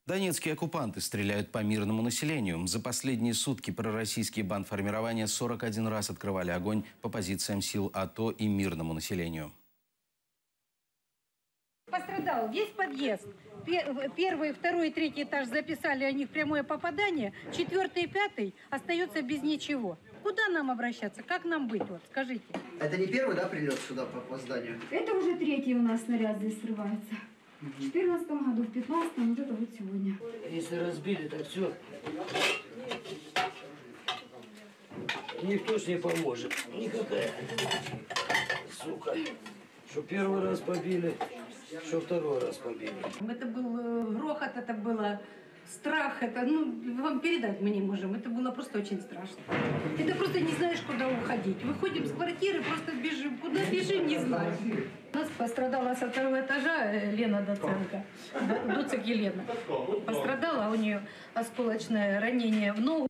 Донецкие оккупанты стреляют по мирному населению. За последние сутки пророссийские бандформирования 41 раз открывали огонь по позициям сил АТО и мирному населению. Пострадал весь подъезд. Первый, второй и третий этаж записали о них прямое попадание. Четвертый и пятый остается без ничего. Куда нам обращаться? Как нам быть? Вот, скажите. Это не первый, да, прилет сюда по зданию? Это уже третий у нас снаряд здесь срывается. В 2014 году, в 2015, вот это вот сегодня. Если разбили, так все. Никто ж не поможет. Никакая. Сука. Что первый раз побили, что второй раз побили. Это был грохот, это было страх, это, вам передать мы не можем. Это было просто очень страшно. Это просто не знаешь, куда уходить. Выходим с квартиры, просто бежим. Куда бежим, не знаю. У нас пострадала со второго этажа Лена Доценко, Доцик Елена. Пострадала, у нее осколочное ранение в ногу.